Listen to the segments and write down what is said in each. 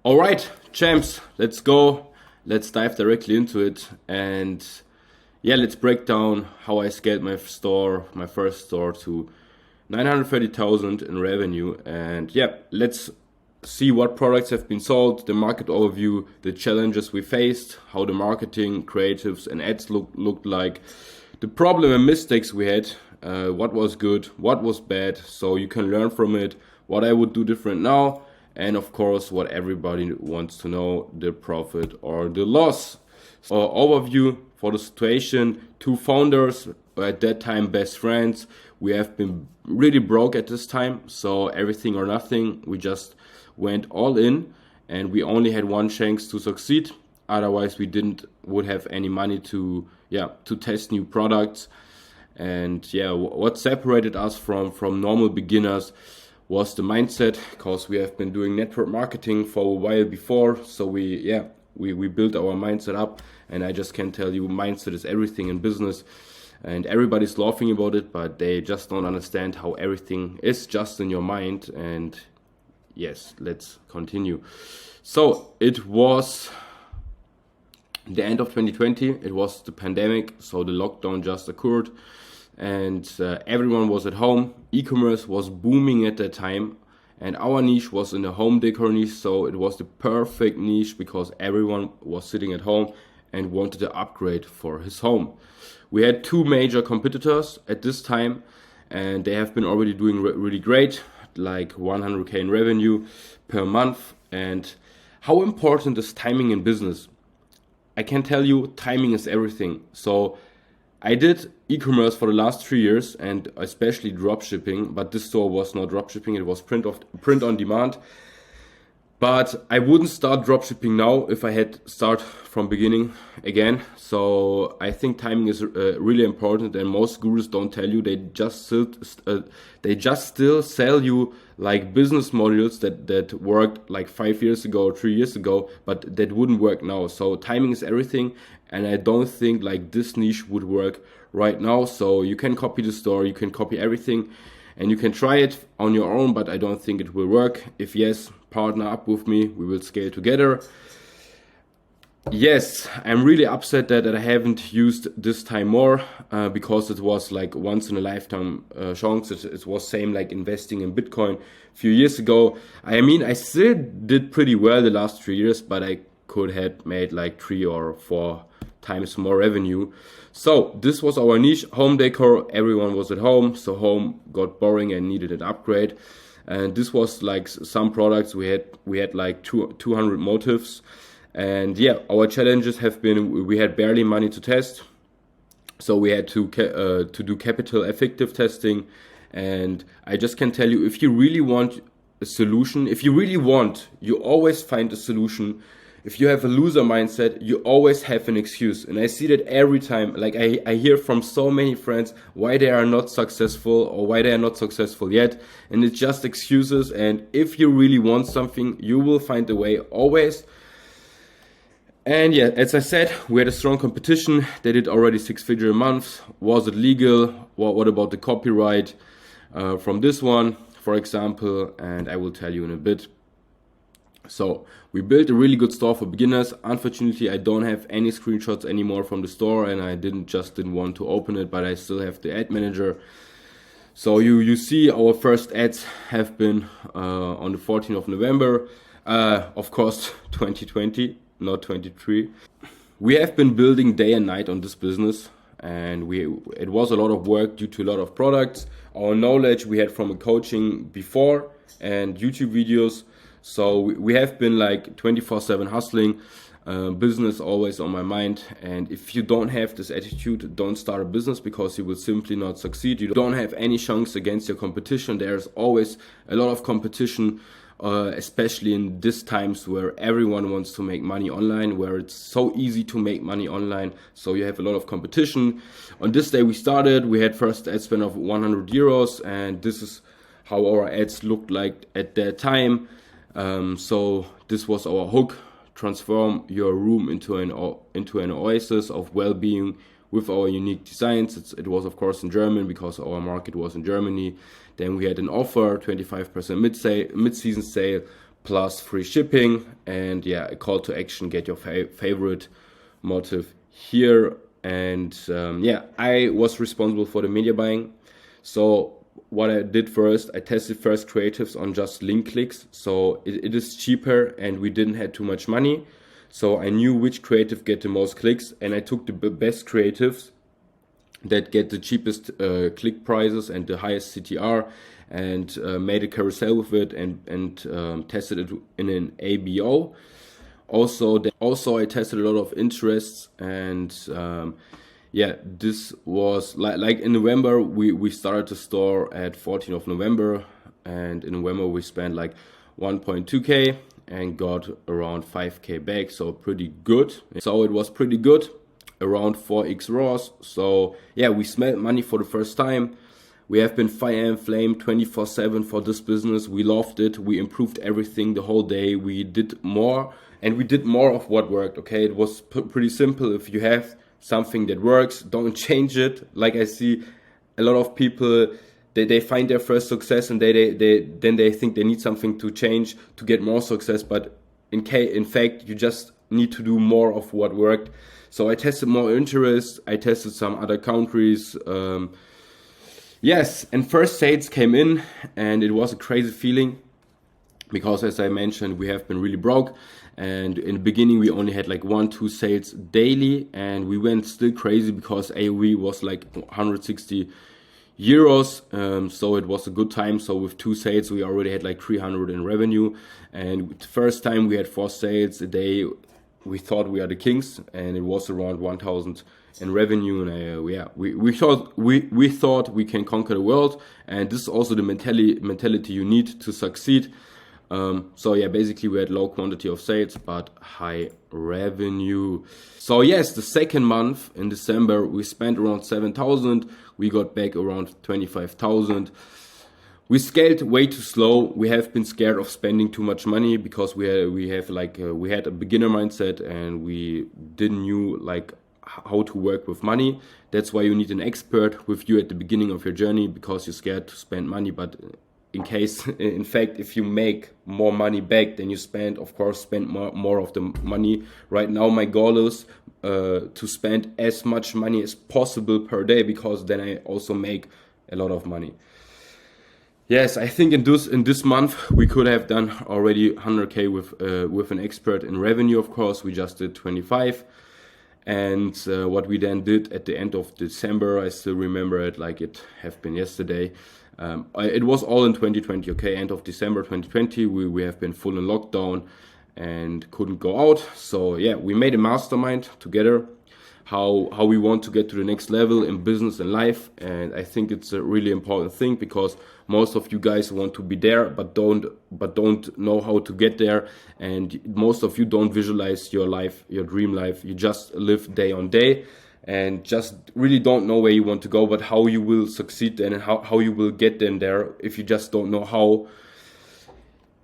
All right, champs, let's go. Let's dive directly into it. And yeah, let's break down how I scaled my first store to 930,000 in revenue. And yeah, let's see what products have been sold, the market overview, the challenges we faced, how the marketing, creatives, and ads looked like, the problem and mistakes we had, what was good, what was bad, so you can learn from it, what I would do different now, and of course what everybody wants to know, the profit or the loss. So overview for the situation: two founders, at that time best friends. We have been really broke at this time, so everything or nothing. We just went all in, and we only had one chance to succeed. Otherwise we would have any money to test new products. And yeah, what separated us from normal beginners was the mindset, because we have been doing network marketing for a while before. So we built our mindset up, and I just can tell you, mindset is everything in business. And everybody's laughing about it, but they just don't understand how everything is just in your mind. And yes, let's continue. So it was the end of 2020. It was the pandemic, so the lockdown just occurred, and everyone was at home. E-commerce was booming at that time, and our niche was in the home decor niche, so it was the perfect niche because everyone was sitting at home and wanted to upgrade for his home. We had two major competitors at this time, and they have been already doing really great, like 100k in revenue per month. And how important is timing in business? I can tell you, timing is everything. So I did e-commerce for the last 3 years, and especially dropshipping, but this store was not dropshipping, it was print on demand. But I wouldn't start dropshipping now if I had start from beginning again. So I think timing is really important, and most gurus don't tell you. They just still sell you like business models that worked like 5 years ago or 3 years ago, but that wouldn't work now. So timing is everything, and I don't think like this niche would work right now. So you can copy the store, you can copy everything, and you can try it on your own, but I don't think it will work. If yes, partner up with me, we will scale together. Yes, I'm really upset that I haven't used this time more, because it was like once in a lifetime chance. It was same like investing in Bitcoin a few years ago. I mean, I still did pretty well the last 3 years, but I could have made like 3 or 4 times more revenue. So this was our niche, home decor. Everyone was at home, so home got boring and needed an upgrade. And this was like some products we had like 200 motifs. And yeah, our challenges have been, we had barely money to test, so we had to do capital effective testing. And I just can tell you, if you really want a solution, you always find a solution. If you have a loser mindset, you always have an excuse. And I see that every time. Like I hear from so many friends why they are not successful or why they are not successful yet. And it's just excuses. And if you really want something, you will find a way always. And yeah, as I said, we had a strong competition. They did already 6-figure a month. Was it legal? What about the copyright from this one, for example? And I will tell you in a bit. So we built a really good store for beginners. Unfortunately, I don't have any screenshots anymore from the store, and I didn't want to open it, but I still have the ad manager. So you see our first ads have been on the 14th of November, of course 2020, not 23. We have been building day and night on this business, and it was a lot of work due to a lot of products. Our knowledge we had from a coaching before and YouTube videos. So we have been like 24/7 hustling, business always on my mind. And if you don't have this attitude, don't start a business, because you will simply not succeed. You don't have any chance against your competition. There's always a lot of competition, especially in these times where everyone wants to make money online, where it's so easy to make money online. So you have a lot of competition. On this day we started, we had first ad spend of 100 euros, and this is how our ads looked like at that time. So this was our hook: transform your room into an oasis of well-being with our unique designs. It was of course in German, because our market was in Germany. Then we had an offer, 25% mid-season sale, plus free shipping, and yeah, a call to action, get your favorite motive here. And yeah, I was responsible for the media buying. So what I did first, I tested first creatives on just link clicks. So it is cheaper and we didn't have too much money. So I knew which creative get the most clicks, and I took the best creatives that get the cheapest click prices and the highest CTR, and made a carousel with it, and tested it in an ABO. Also, I tested a lot of interests, and yeah, this was like in November, we started the store at 14th of November, and in November we spent like 1.2k and got around 5k back, so pretty good. So it was pretty good, around 4x ROAS. So yeah, we spent money for the first time. We have been fire and flame 24/7 for this business. We loved it. We improved everything the whole day. We did more, and we did more of what worked. Okay, it was pretty simple. If you have something that works, don't change it. Like I see a lot of people, they find their first success, and then they think they need something to change to get more success. But in fact, you just need to do more of what worked. So I tested more interests. I tested some other countries. Yes, and first sales came in, and it was a crazy feeling because, as I mentioned, we have been really broke. And in the beginning, we only had like 1-2 sales daily, and we went still crazy because AOV was like 160 euros. So it was a good time. So with 2 sales, we already had like 300 in revenue. And the first time we had 4 sales a day, we thought we are the kings, and it was around 1,000 in revenue. And yeah, we thought we can conquer the world, and this is also the mentality you need to succeed. So yeah, basically we had low quantity of sales but high revenue. So yes, the second month in December we spent around 7,000. We got back around 25,000. We scaled way too slow. We have been scared of spending too much money because we had a beginner mindset, and we didn't knew like how to work with money. That's why you need an expert with you at the beginning of your journey, because you're scared to spend money. But in fact, if you make more money back than you spend, of course, spend more of the money. Right now, my goal is to spend as much money as possible per day, because then I also make a lot of money. Yes, I think in this month we could have done already 100k with an expert in revenue. Of course, we just did 25. And what we then did at the end of December, I still remember it like it have been yesterday. It was all in 2020, okay? End of December 2020, we have been full in lockdown and couldn't go out. So yeah, we made a mastermind together, how we want to get to the next level in business and life. And I think it's a really important thing, because most of you guys want to be there but don't know how to get there, and most of you don't visualize your life, your dream life. You just live day on day and just really don't know where you want to go, but how you will succeed then, and how you will get then there if you just don't know how.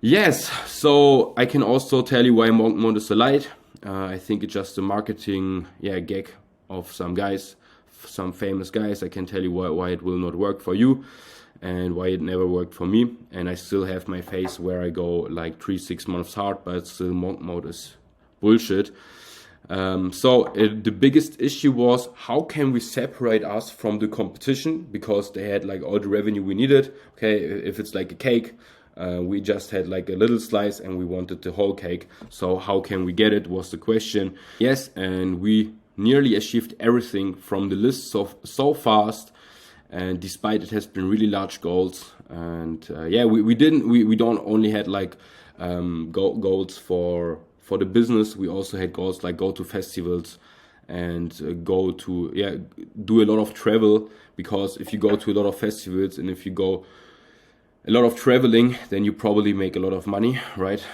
Yes, so I can also tell you why Monk Mode is a light. I think it's just a marketing gag of some guys, some famous guys. I can tell you why it will not work for you and why it never worked for me. And I still have my phase where I go like 3-6 months hard, but still Monk Mode is bullshit. The biggest issue was, how can we separate us from the competition, because they had like all the revenue we needed. Okay, if it's like a cake, we just had like a little slice and we wanted the whole cake. So how can we get it was the question. Yes, and we nearly achieved everything from the list so fast, and despite it has been really large goals. And we don't only had like goals for the business. We also had goals like go to festivals and go to do a lot of travel, because if you go to a lot of festivals and if you go a lot of traveling, then you probably make a lot of money, right?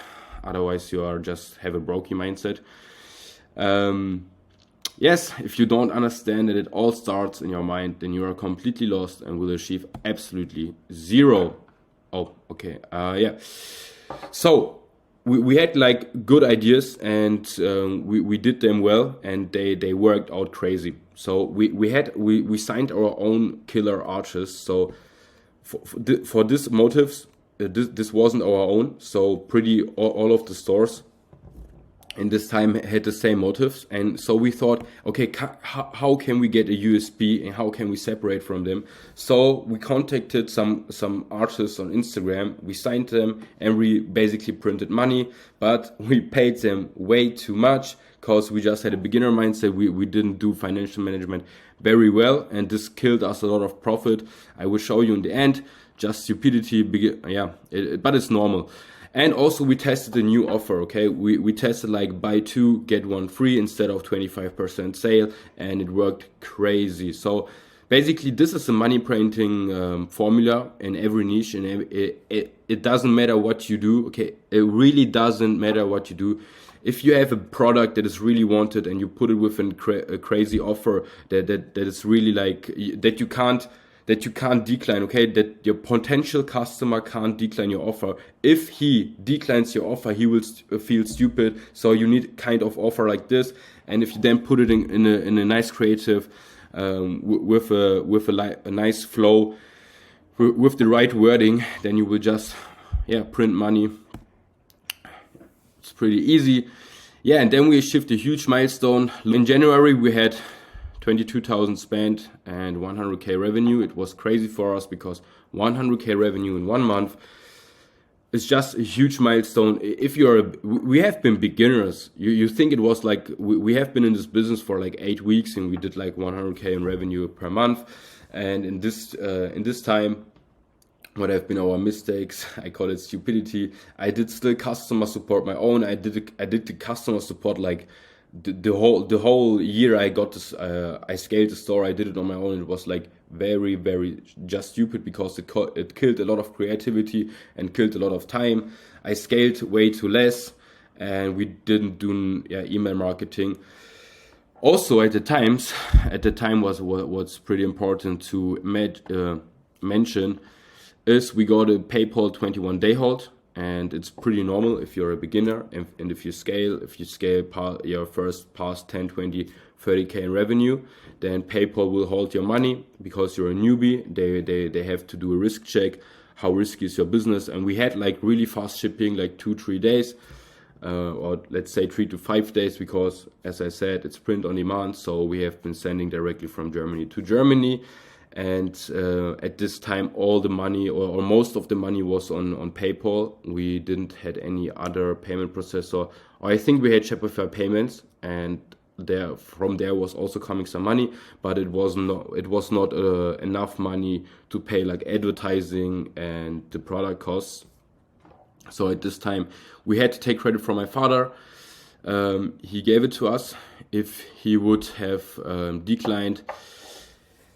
Otherwise you are just have a brokey mindset. Yes, if you don't understand that it all starts in your mind, then you are completely lost and will achieve absolutely zero. Oh, okay. So we had like good ideas, and we did them well, and they worked out crazy. So we signed our own killer arches. So for this motives, this wasn't our own, so pretty all of the stores in this time had the same motives, and so we thought, okay, how can we get a USP and how can we separate from them? So we contacted some artists on Instagram, we signed them, and we basically printed money, but we paid them way too much because we just had a beginner mindset. We didn't do financial management very well, and this killed us a lot of profit. I will show you in the end. Just stupidity, but it's normal. And also we tested a new offer, okay? We tested like buy two, get one free instead of 25% sale, and it worked crazy. So basically this is a money printing formula in every niche, and it doesn't matter what you do, okay? It really doesn't matter what you do. If you have a product that is really wanted and you put it with a crazy offer that is really like, that you can't decline, okay? That your potential customer can't decline your offer. If he declines your offer, he will feel stupid. So you need kind of offer like this. And if you then put it in a nice creative, with a nice flow, with the right wording, then you will just, print money. It's pretty easy. Yeah, and then we achieved a huge milestone. In January, we had 22,000 spent and 100k revenue. It was crazy for us because 100k revenue in 1 month is just a huge milestone. If we have been beginners. You think it was like, we have been in this business for like 8 weeks and we did like 100k in revenue per month. And in this time, what have been our mistakes? I call it stupidity. I did still customer support my own. I did the customer support like the whole year. I got this. I scaled the store. I did it on my own. It was like very, very just stupid because it killed a lot of creativity and killed a lot of time. I scaled way too less, and we didn't do email marketing. Also, at the time was what's pretty important to mention is we got a PayPal 21-day hold. And it's pretty normal if you're a beginner, and if you scale your first past 10, 20, 30k in revenue, then PayPal will hold your money because you're a newbie. They have to do a risk check. How risky is your business? And we had like really fast shipping, like 2-3 days, or let's say 3 to 5 days, because as I said, it's print on demand. So we have been sending directly from Germany to Germany. And at this time, all the money or most of the money was on PayPal. We didn't had any other payment processor. Or I think we had Shopify payments, and from there was also coming some money, but it was not enough money to pay like advertising and the product costs. So at this time, we had to take credit from my father. He gave it to us. If he would have declined,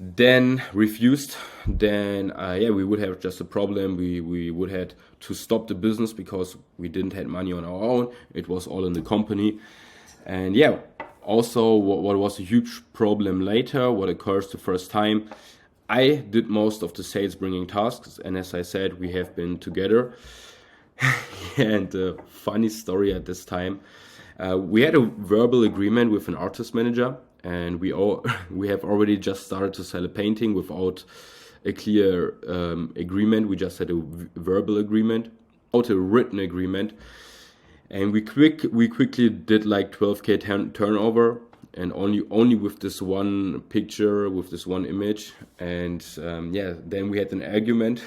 then refused, then we would have just a problem. We would have to stop the business because we didn't have money on our own. It was all in the company. And also what was a huge problem later, what occurs the first time, I did most of the sales bringing tasks, and as I said, we have been together. And a funny story at this time, we had a verbal agreement with an artist manager, and we have already just started to sell a painting without a clear agreement. We just had a verbal agreement, without a written agreement, and we quickly did like 12k turnover, and only with this one picture, with this one image. And then we had an argument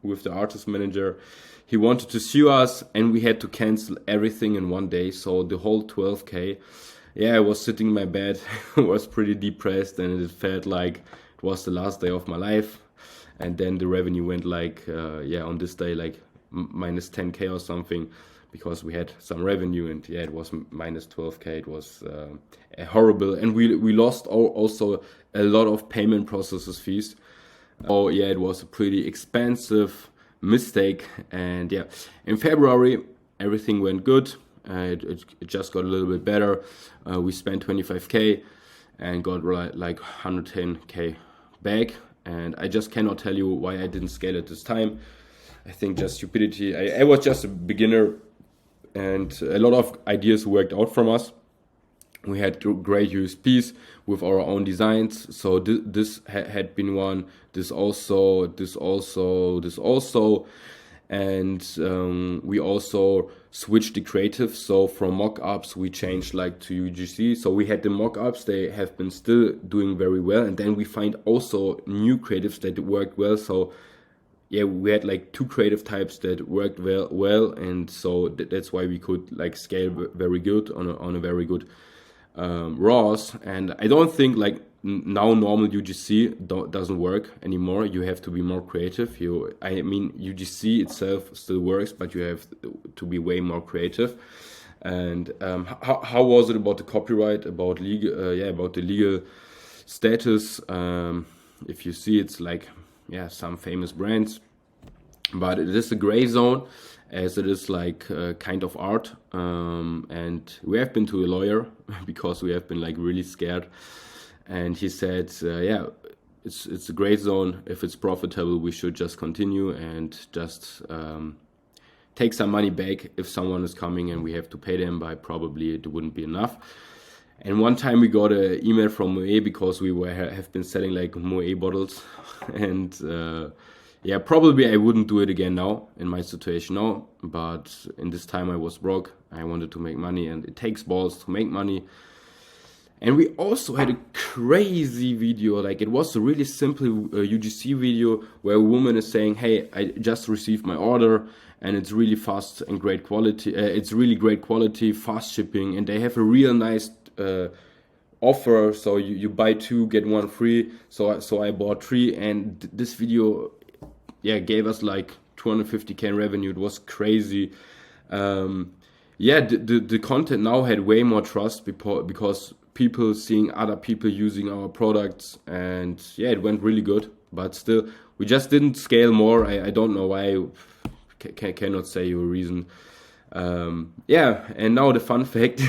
with the artist manager. He wanted to sue us, and we had to cancel everything in one day. So the whole 12k. I was sitting in my bed, was pretty depressed, and it felt like it was the last day of my life. And then the revenue went like, on this day, like minus 10k or something, because we had some revenue, and it was minus 12k. It was horrible, and we lost also a lot of payment processes fees. It was a pretty expensive mistake. And in February, everything went good. It just got a little bit better. We spent 25k and got like 110k back. And I just cannot tell you why I didn't scale at this time. I think just stupidity. I was just a beginner, and a lot of ideas worked out from us. We had great USPs with our own designs. So this had been one. This also. And we also switched the creative. So from mock-ups we changed like to UGC. So we had the mock-ups, they have been still doing very well, and then we find also new creatives that worked well. So yeah, we had like 2 creative types that worked well, and so that's why we could like scale very good on a very good RAWs. And I don't think like now normal UGC doesn't work anymore. You have to be more creative. I mean UGC itself still works, but you have to be way more creative. And how was it about the copyright, about legal? About the legal status. If you see, it's like some famous brands, but it is a gray zone, as it is like kind of art. And we have been to a lawyer because we have been like really scared. And he said, it's a gray zone. If it's profitable, we should just continue and just take some money back if someone is coming and we have to pay them, but probably it wouldn't be enough. And one time we got an email from Moët because we have been selling like Moët bottles. And probably I wouldn't do it again now in my situation now. But in this time I was broke. I wanted to make money, and it takes balls to make money. And we also had a crazy video, like it was a really simple UGC video where a woman is saying, hey, I just received my order and it's really fast and great quality. It's really great quality, fast shipping, and they have a real nice offer. So you buy 2, get 1 free. So I bought 3, and this video gave us like 250k in revenue. It was crazy. The content now had way more trust because people seeing other people using our products, and it went really good. But still, we just didn't scale more. I don't know why. Cannot say you a reason. And now the fun fact,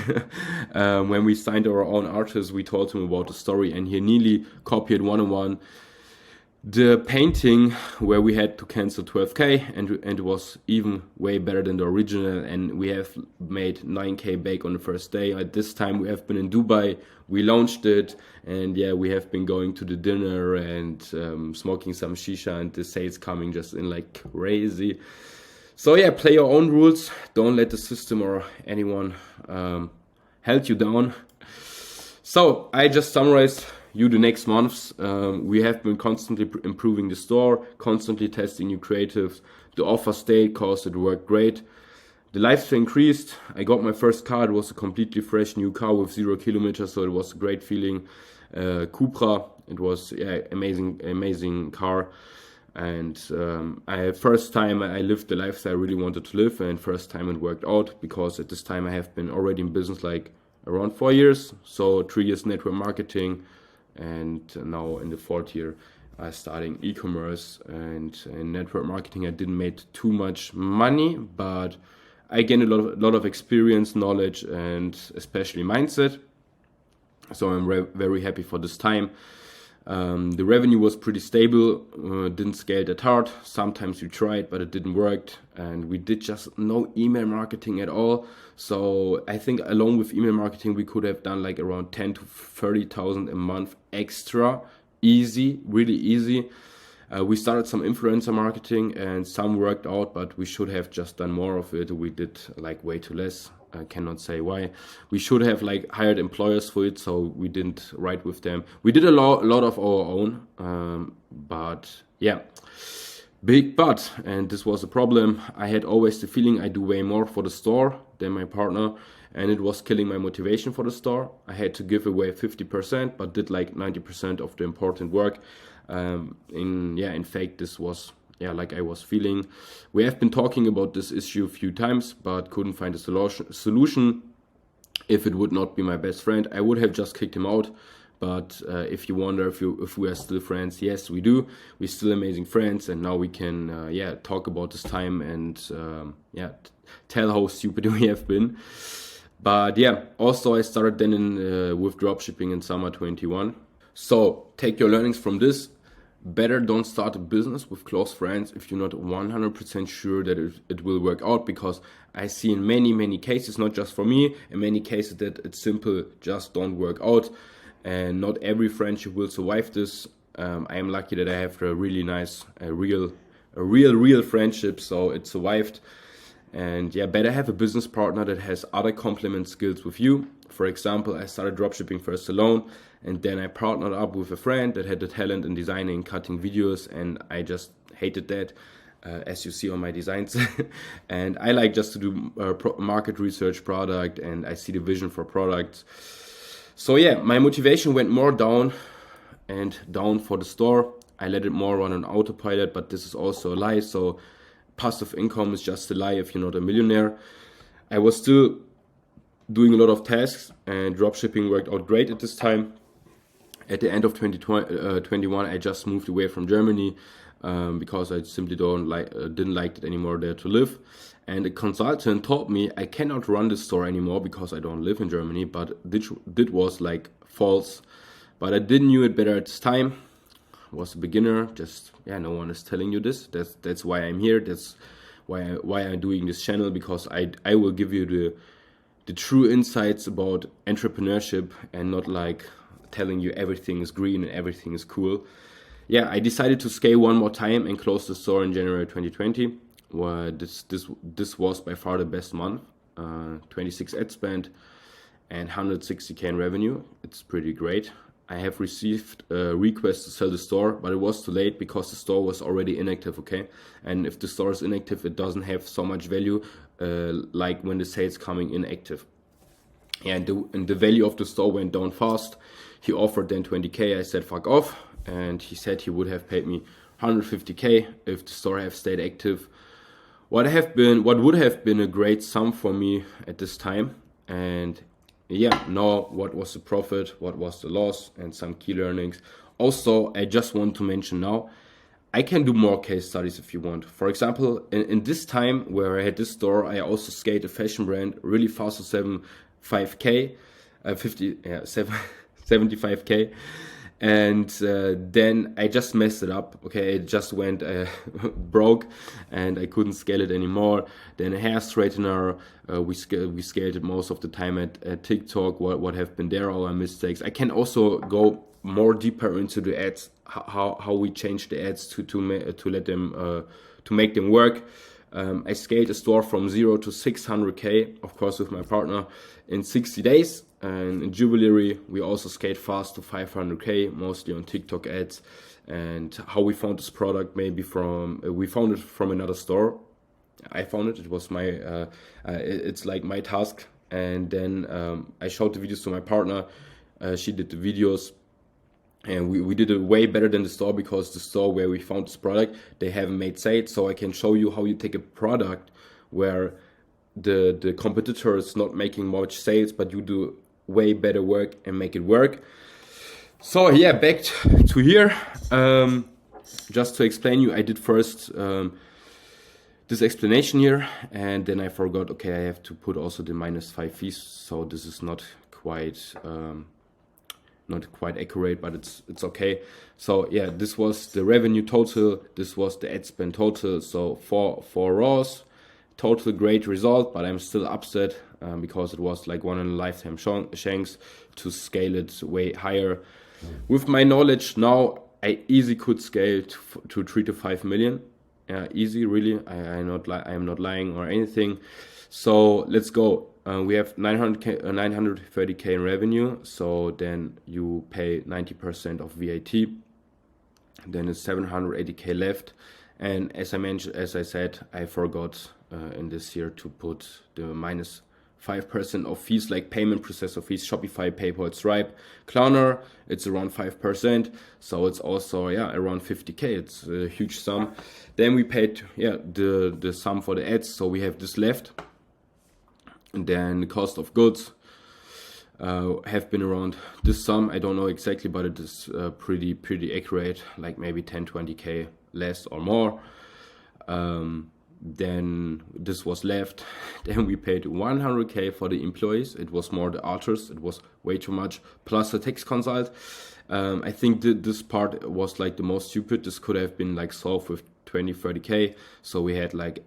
when we signed our own artist, we told him about the story, and he nearly copied 1-on-1 the painting where we had to cancel 12k, and it was even way better than the original, and we have made 9k back on the first day. At this time we have been in Dubai, we launched it, and we have been going to the dinner and smoking some shisha, and the sales coming just in like crazy. So play your own rules, don't let the system or anyone held you down. So I just summarized you the next months. We have been constantly improving the store, constantly testing new creatives. The offer stayed because it worked great. The lifespan increased. I got my first car. It was a completely fresh new car with 0 kilometers, so it was a great feeling. Cupra, it was amazing car. And first time I lived the lifestyle I really wanted to live, and first time it worked out, because at this time I have been already in business like around 4 years, so 3 years network marketing, and now in the 4th year I starting e-commerce. And in network marketing I didn't make too much money, but I gained a lot of experience, knowledge, and especially mindset. So I'm very happy for this time. The revenue was pretty stable, didn't scale that hard. Sometimes we tried, but it didn't work, and we did just no email marketing at all. So I think along with email marketing, we could have done like around 10 to 30,000 a month extra, easy, really easy. We started some influencer marketing, and some worked out, but we should have just done more of it. We did like way too less. I cannot say why. We should have like hired employers for it, so we didn't write with them. We did a lot of our own, but big but, and this was a problem. I had always the feeling I do way more for the store than my partner, and it was killing my motivation for the store. I had to give away 50%, but did like 90% of the important work. In fact, this was like I was feeling. We have been talking about this issue a few times, but couldn't find a solution. If it would not be my best friend, I would have just kicked him out. But if you wonder if we are still friends, yes, we do. We're still amazing friends, and now we can talk about this time and tell how stupid we have been. But also I started then with dropshipping in summer 21. So take your learnings from this. Better don't start a business with close friends if you're not 100% sure that it will work out, because I see in many cases, not just for me, in many cases that it's simple just don't work out, and not every friendship will survive this. I am lucky that I have a really nice, a real a real friendship, so it survived. And yeah, better have a business partner that has other complement skills with you. For example, I started dropshipping first alone, and then I partnered up with a friend that had the talent in designing, cutting videos, and I just hated that, as you see on my designs. And I like just to do market research, product, and I see the vision for products. So yeah, my motivation went more down and down for the store. I let it more run on autopilot, but this is also a lie. So passive income is just a lie if you're not a millionaire. I was still doing a lot of tasks, and dropshipping worked out great at this time. At the end of 2021, I just moved away from Germany because I simply didn't like it anymore there to live. And a consultant told me I cannot run this store anymore because I don't live in Germany, but this was like false. But I didn't knew it better at this time. Was a beginner, just no one is telling you this. That's why I'm here. That's why I'm doing this channel, because I will give you the true insights about entrepreneurship and not like telling you everything is green and everything is cool. Yeah, I decided to scale one more time and close the store in January 2020. Well, this was by far the best month. 26 ad spend and 160k in revenue. It's pretty great. I have received a request to sell the store, but it was too late because the store was already inactive, okay? And if the store is inactive, it doesn't have so much value like when the sales coming in active. And the value of the store went down fast. He offered then 20k. I said fuck off, and he said he would have paid me 150k if the store have stayed active. What would have been a great sum for me at this time. And yeah, now what was the profit, what was the loss, and some key learnings. Also, I just want to mention now, I can do more case studies if you want. For example, in this time where I had this store, I also scaled a fashion brand really fast to 75k. And then I just messed it up. Okay, it just went broke, and I couldn't scale it anymore. Then a hair straightener, we scaled it most of the time at TikTok. What have been there, our mistakes. I can also go more deeper into the ads, how we change the ads to let them to make them work. I scaled a store from 0 to 600k, of course with my partner, in 60 days. And in jewelry, we also scaled fast to 500k, mostly on TikTok ads. And how we found this product, we found it from another store. I found it. It was it's like my task. And then I showed the videos to my partner. She did the videos. And we did it way better than the store, because the store where we found this product, they haven't made sales. So I can show you how you take a product where the competitor is not making much sales, but you do way better work and make it work. So yeah, back to here. Just to explain you, I did first this explanation here, and then I forgot, okay, I have to put also the -5 fees. So this is not quite accurate, but it's okay. So yeah, this was the revenue total, this was the ad spend total. So for Raws, total great result, but I'm still upset because it was like one in a lifetime chance to scale it way higher. With my knowledge now, I easily could scale to 3 to 5 million. Easy, really. I am not lying or anything. So let's go. We have 930k in revenue. So then you pay 90% of VAT. Then it's 780k left. And as I said, I forgot in this year to put the -5% of fees, like payment processor fees, Shopify, PayPal, Stripe, Klarna. It's around 5%. So it's also around 50k. It's a huge sum. Then we paid the sum for the ads. So we have this left. And then the cost of goods have been around this sum. I don't know exactly, but it is pretty accurate, like maybe 10-20k less or more. Then this was left. Then we paid 100k for the employees. It was more the artists. It was way too much, plus the tax consult. I think this part was like the most stupid. This could have been like solved with 20-30k. So we had like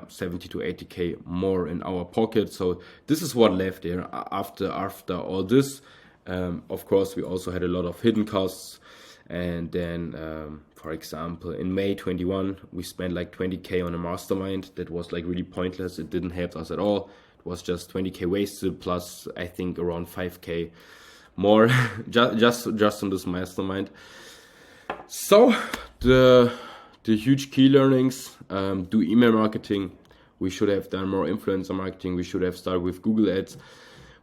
70 to 80k more in our pocket. So this is what left there after all this. Of course, we also had a lot of hidden costs. And then, for example, in May 21, we spent like 20K on a mastermind that was like really pointless. It didn't help us at all. It was just 20K wasted, plus I think around 5K more just on this mastermind. So the huge key learnings: do email marketing. We should have done more influencer marketing. We should have started with Google Ads.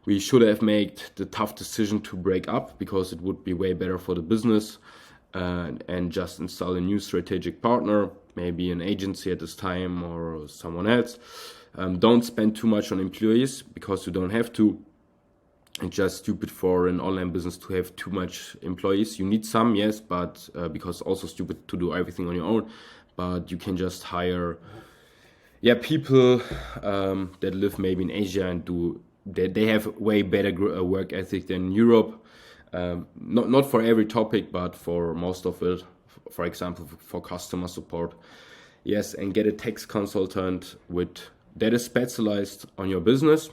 We should have made the tough decision to break up, because it would be way better for the business, and just install a new strategic partner, maybe an agency at this time or someone else. Don't spend too much on employees, because you don't have to. It's just stupid for an online business to have too much employees. You need some, yes, but because also stupid to do everything on your own. But you can just hire, people that live maybe in Asia and they have way better work ethic than Europe. Not for every topic, but for most of it. For example, for customer support, yes, and get a tax consultant that is specialized on your business.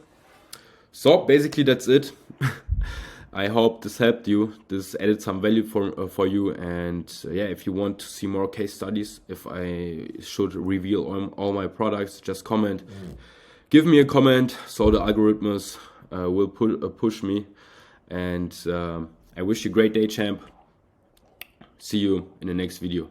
So basically that's it. I hope this helped you. This added some value for you. And if you want to see more case studies, if I should reveal all my products, just comment. Give me a comment so the algorithms will push me. And I wish you a great day, champ. See you in the next video.